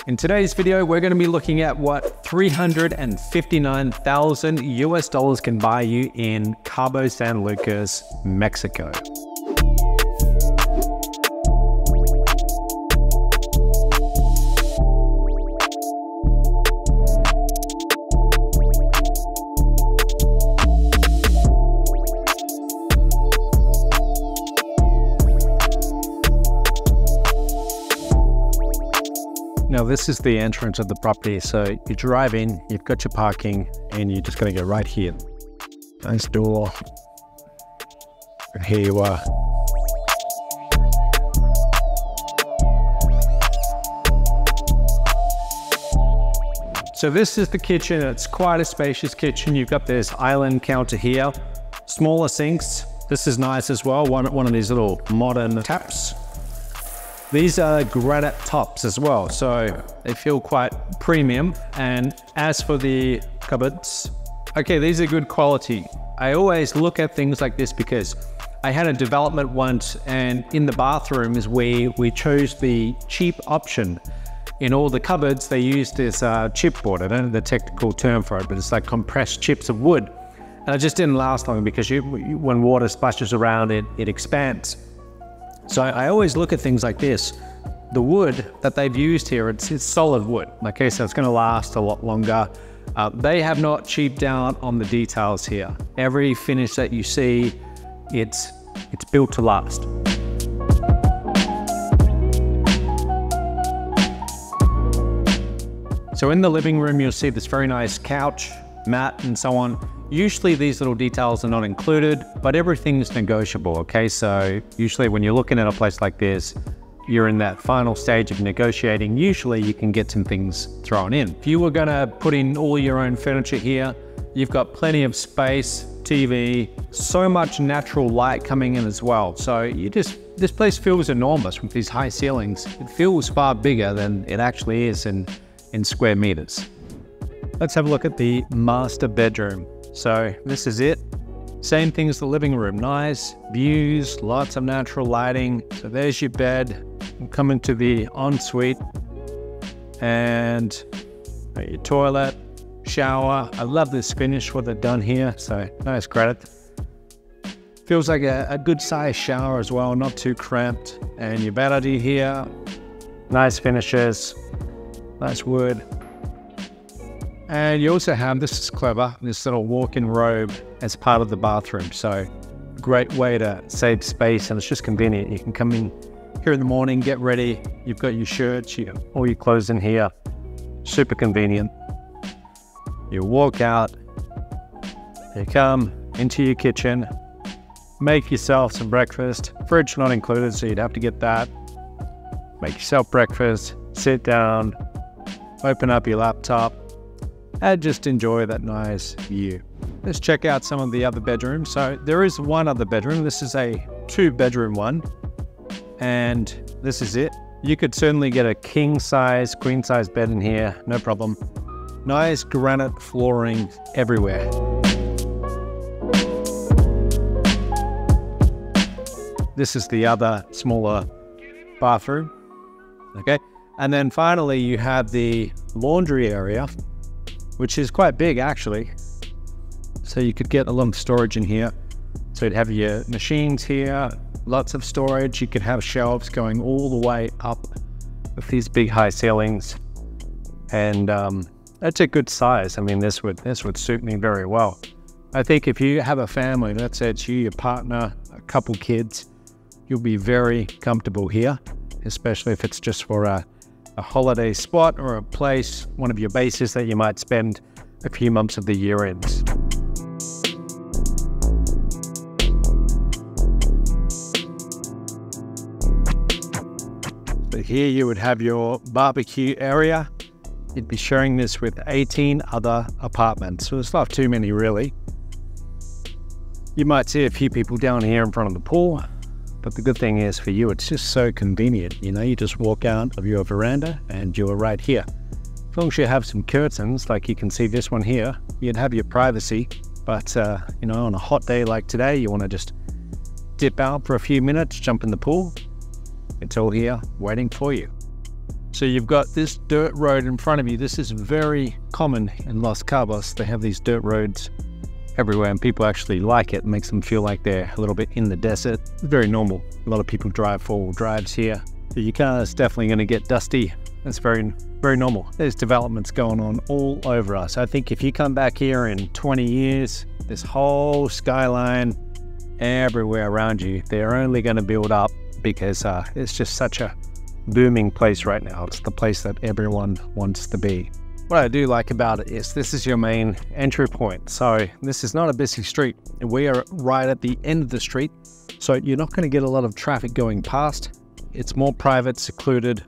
In today's video, we're going to be looking at what $359,000 US can buy you in Cabo San Lucas, Mexico. Now this is the entrance of the property, so you drive in, you've got your parking, and you're just going to go right here. Nice door, and here you are. So this is the kitchen. It's quite a spacious kitchen. You've got this island counter here, smaller sinks. This is nice as well, one of these little modern taps. These are granite tops as well, so they feel quite premium. And as for the cupboards, okay, these are good quality. I always look at things like this because I had a development once, and in the bathrooms we chose the cheap option. In all the cupboards, they used this chipboard. I don't know the technical term for it, but it's like compressed chips of wood. And it just didn't last long because when water splashes around it, it expands. So I always look at things like this. The wood that they've used here, it's solid wood. Okay, so it's going to last a lot longer. They have not cheaped out on the details here. Every finish that you see, it's built to last. So in the living room, you'll see this very nice couch, mat, and so on. Usually these little details are not included, but everything's negotiable, okay? So usually when you're looking at a place like this, you're in that final stage of negotiating. Usually you can get some things thrown in. If you were gonna put in all your own furniture here, you've got plenty of space, TV, so much natural light coming in as well. So this place feels enormous with these high ceilings. It feels far bigger than it actually is in square meters. Let's have a look at the master bedroom. So this is it. Same thing as the living room. Nice views, lots of natural lighting. So there's your bed. We'll come into the ensuite and your toilet, shower. I love this finish, what they've done here. So nice credit. Feels like a good sized shower as well, not too cramped. And your vanity here. Nice finishes, nice wood. And you also have, this is clever, this little walk-in robe as part of the bathroom. So great way to save space, and it's just convenient. You can come in here in the morning, get ready. You've got your shirts, all your clothes in here. Super convenient. You walk out, you come into your kitchen, make yourself some breakfast. Fridge not included, so you'd have to get that. Make yourself breakfast, sit down, open up your laptop, and just enjoy that nice view. Let's check out some of the other bedrooms. So there is one other bedroom. This is a 2-bedroom one, and this is it. You could certainly get a king size, queen size bed in here, no problem. Nice granite flooring everywhere. This is the other smaller bathroom, okay? And then finally you have the laundry area, which is quite big actually. So you could get a lot of storage in here. So you'd have your machines here, lots of storage. You could have shelves going all the way up with these big high ceilings. And that's a good size. I mean, this would suit me very well. I think if you have a family, let's say it's you, your partner, a couple kids, you'll be very comfortable here, especially if it's just for a holiday spot or a place, one of your bases that you might spend a few months of the year in. So here you would have your barbecue area. You'd be sharing this with 18 other apartments, so it's not too many really. You might see a few people down here in front of the pool. But the good thing is for you, it's just so convenient. You know, you just walk out of your veranda and you're right here. As long as you have some curtains, like you can see this one here, you'd have your privacy. But, you know, on a hot day like today, you want to just dip out for a few minutes, jump in the pool. It's all here waiting for you. So you've got this dirt road in front of you. This is very common in Los Cabos. They have these dirt roads everywhere, and people actually like it. It makes them feel like they're a little bit in the desert. It's very normal. A lot of people drive four-wheel drives here. So your car is definitely going to get dusty. That's very, very normal. There's developments going on all over us. I think if you come back here in 20 years, this whole skyline everywhere around you, they're only going to build up because it's just such a booming place right now. It's the place that everyone wants to be. What I do like about it is this is your main entry point. So this is not a busy street. We are right at the end of the street. So you're not going to get a lot of traffic going past. It's more private, secluded.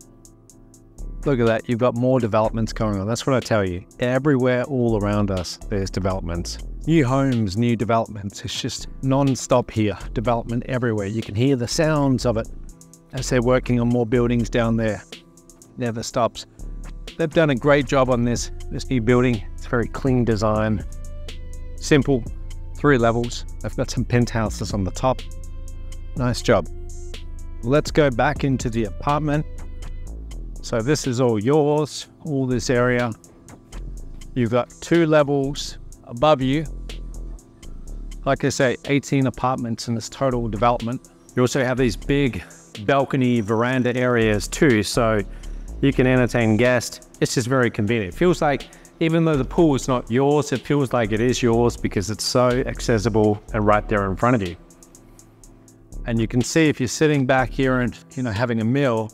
Look at that. You've got more developments going on. That's what I tell you. Everywhere, all around us, there's developments. New homes, new developments. It's just non-stop here. Development everywhere. You can hear the sounds of it as they're working on more buildings down there. Never stops. They've done a great job on this new building. It's a very clean design. Simple, 3 levels. They've got some penthouses on the top. Nice job. Let's go back into the apartment. So this is all yours, all this area. You've got 2 levels above you. Like I say, 18 apartments in this total development. You also have these big balcony veranda areas too, so you can entertain guests. It's just very convenient. It feels like, even though the pool is not yours, it feels like it is yours because it's so accessible and right there in front of you. And you can see if you're sitting back here and having a meal,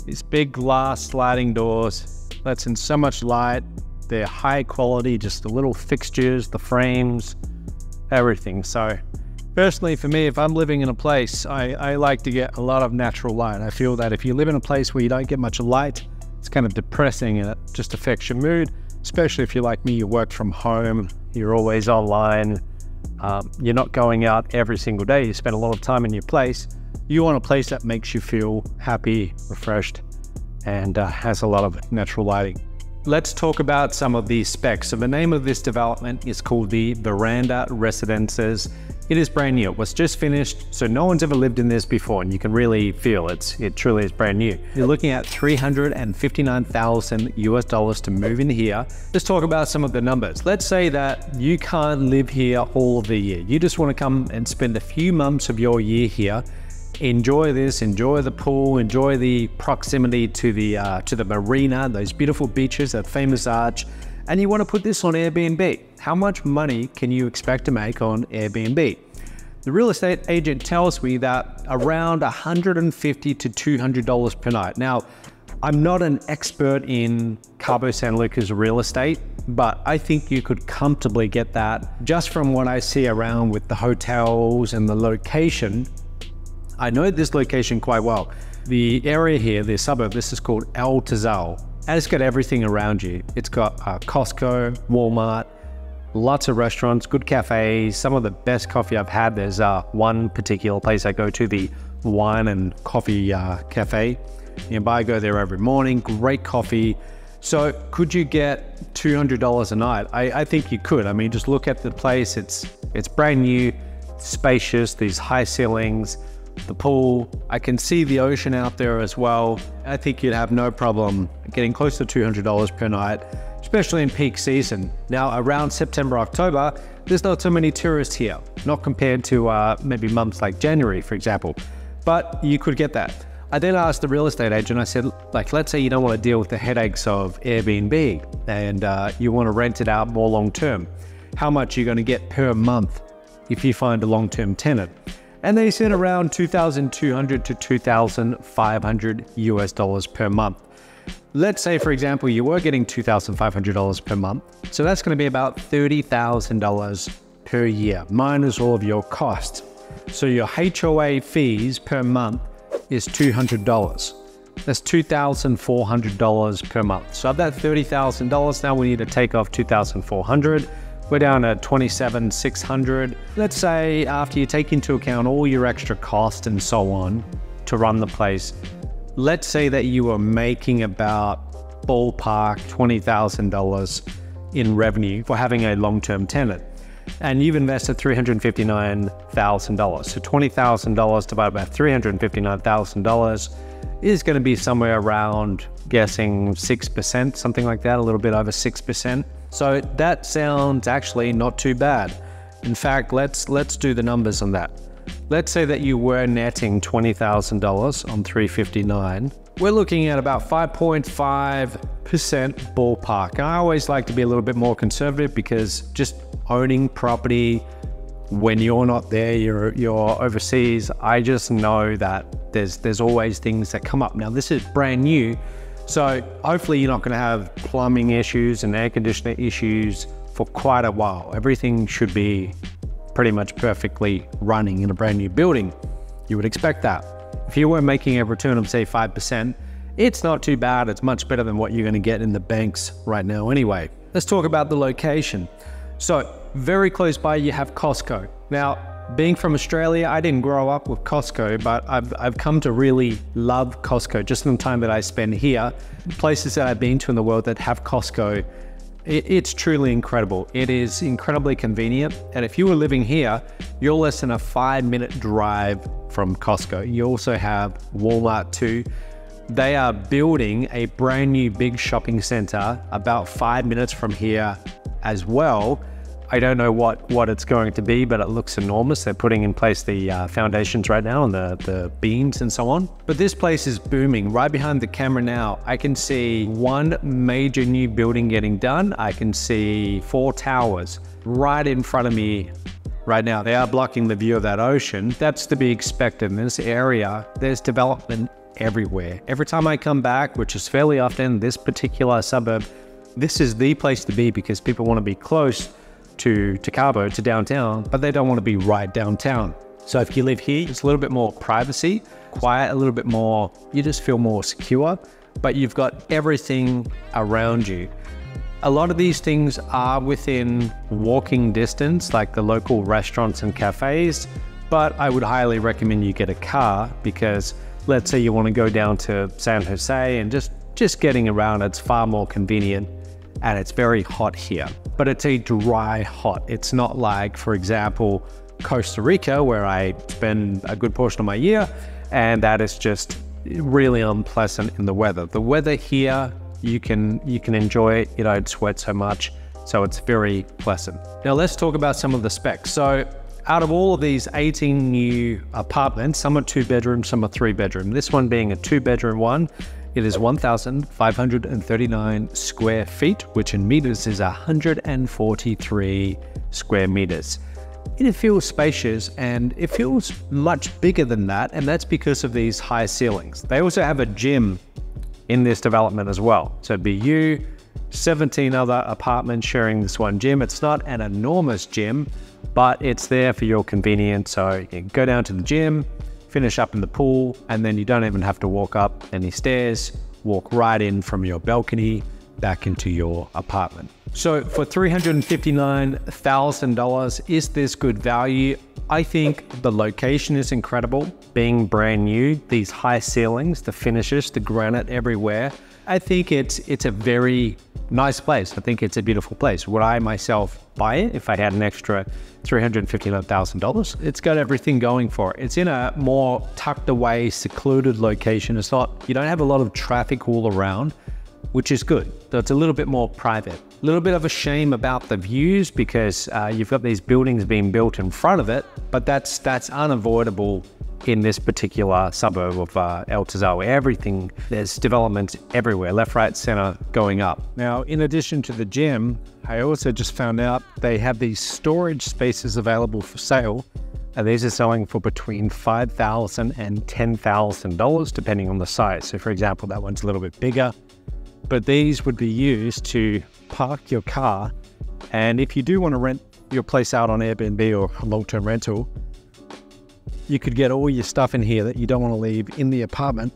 these big glass sliding doors, lets in so much light. They're high quality, just the little fixtures, the frames, everything. So personally for me, if I'm living in a place, I like to get a lot of natural light. I feel that if you live in a place where you don't get much light, it's kind of depressing and it just affects your mood, especially if you're like me, you work from home, you're always online, you're not going out every single day, you spend a lot of time in your place. You want a place that makes you feel happy, refreshed, and has a lot of natural lighting. Let's talk about some of these specs. So the name of this development is called the Veranda Residences. It is brand new. It was just finished, so no one's ever lived in this before, and you can really feel it truly is brand new. You're looking at $359,000 US to move in here. Let's talk about some of the numbers. Let's say that you can't live here all of the year. You just want to come and spend a few months of your year here. Enjoy this, enjoy the pool, enjoy the proximity to the marina, those beautiful beaches, that famous arch, and you want to put this on Airbnb. How much money can you expect to make on Airbnb? The real estate agent tells me that around $150 to $200 per night. Now, I'm not an expert in Cabo San Lucas real estate, but I think you could comfortably get that just from what I see around with the hotels and the location. I know this location quite well. The area here, the suburb, this is called El Tizal. And it's got everything around you. It's got Costco, Walmart, lots of restaurants, good cafes, some of the best coffee I've had. There's one particular place I go to, the Wine and Coffee Cafe. Nearby, I go there every morning, great coffee. So could you get $200 a night? I think you could. I mean, just look at the place. It's brand new, spacious, these high ceilings, the pool. I can see the ocean out there as well. I think you'd have no problem getting close to $200 per night, especially in peak season. Now, around September, October, there's not so many tourists here, not compared to maybe months like January, for example, but you could get that. I then asked the real estate agent, I said, like, let's say you don't want to deal with the headaches of Airbnb and you want to rent it out more long-term. How much are you going to get per month if you find a long-term tenant? And they said around $2,200 to $2,500 US per month. Let's say, for example, you were getting $2,500 per month. So that's going to be about $30,000 per year, minus all of your costs. So your HOA fees per month is $200. That's $2,400 per month. So of that $30,000, now we need to take off $2,400. We're down at $27,600. Let's say after you take into account all your extra costs and so on to run the place, let's say that you are making about ballpark $20,000 in revenue for having a long-term tenant. And you've invested $359,000. So $20,000 divided by $359,000 is going to be somewhere around, guessing 6%, something like that, a little bit over 6%. So that sounds actually not too bad. In fact, let's do the numbers on that. Let's say that you were netting $20,000 on 359. We're looking at about 5.5% ballpark. I always like to be a little bit more conservative because just owning property when you're not there, you're overseas, I just know that there's always things that come up. Now this is brand new, so hopefully you're not going to have plumbing issues and air conditioner issues for quite a while. Everything should be pretty much perfectly running in a brand new building. You would expect that. If you were making a return of say 5%, it's not too bad. It's much better than what you're going to get in the banks right now anyway. Let's talk about the location. So very close by you have Costco. Now, being from Australia, I didn't grow up with Costco, but I've come to really love Costco just in the time that I spend here. Places that I've been to in the world that have Costco, it's truly incredible. It is incredibly convenient. And if you were living here, you're less than a 5-minute drive from Costco. You also have Walmart too. They are building a brand new big shopping center about 5 minutes from here as well. I don't know what it's going to be, but it looks enormous. They're putting in place the foundations right now and the beams and so on. But this place is booming. Right behind the camera now, I can see one major new building getting done. I can see 4 towers right in front of me right now. They are blocking the view of that ocean. That's to be expected in this area. There's development everywhere. Every time I come back, which is fairly often, this particular suburb, this is the place to be because people want to be close to Cabo, to downtown, but they don't want to be right downtown. So if you live here, it's a little bit more privacy, quiet, a little bit more, you just feel more secure, but you've got everything around you. A lot of these things are within walking distance, like the local restaurants and cafes, but I would highly recommend you get a car because let's say you want to go down to San Jose and just getting around, it's far more convenient. And it's very hot here, but it's a dry hot. It's not like, for example, Costa Rica, where I spend a good portion of my year, and that is just really unpleasant in the weather. The weather here, you can enjoy it. You don't sweat so much, so it's very pleasant. Now let's talk about some of the specs. So out of all of these 18 new apartments, some are 2-bedroom, some are 3-bedroom. This one being a 2-bedroom one. It is 1,539 square feet, which in meters is 143 square meters. It feels spacious and it feels much bigger than that, and that's because of these high ceilings. They also have a gym in this development as well. So it'd be you, 17 other apartments sharing this one gym. It's not an enormous gym, but it's there for your convenience. So you can go down to the gym, finish up in the pool, and then you don't even have to walk up any stairs, walk right in from your balcony back into your apartment. So for $359,000, is this good value? I think the location is incredible, being brand new, these high ceilings, the finishes, the granite everywhere. I think it's a very nice place. I think it's a beautiful place. Would I myself buy it if I had an extra $359,000? It's got everything going for it. It's in a more tucked away, secluded location. It's not, you don't have a lot of traffic all around, which is good. So it's a little bit more private. A little bit of a shame about the views because you've got these buildings being built in front of it, but that's unavoidable in this particular suburb of El Tizal, where everything, there's development everywhere, left, right, center, going up. Now, in addition to the gym, I also just found out they have these storage spaces available for sale, and these are selling for between $5,000 and $10,000, depending on the size. So for example, that one's a little bit bigger, but these would be used to park your car. And if you do want to rent your place out on Airbnb or a long-term rental, you could get all your stuff in here that you don't want to leave in the apartment,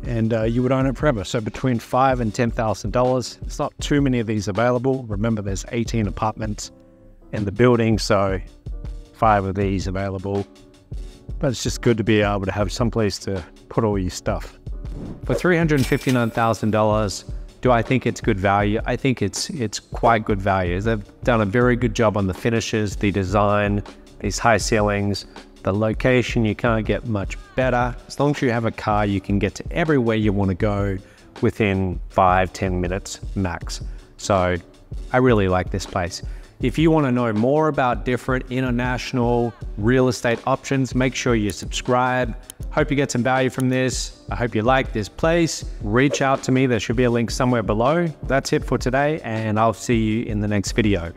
and you would own it forever. So between $5,000 and $10,000. It's not too many of these available. Remember, there's 18 apartments in the building, so 5 of these available. But it's just good to be able to have some place to put all your stuff. For $359,000, do I think it's good value? I think it's quite good value. They've done a very good job on the finishes, the design, these high ceilings, The location, you can't get much better. As long as you have a car, you can get to everywhere you want to go within 5-10 minutes max. So I really like this place. If you want to know more about different international real estate options, make sure you subscribe. Hope you get some value from this. I hope you like this place. Reach out to me. There should be a link somewhere below. That's it for today, and I'll see you in the next video.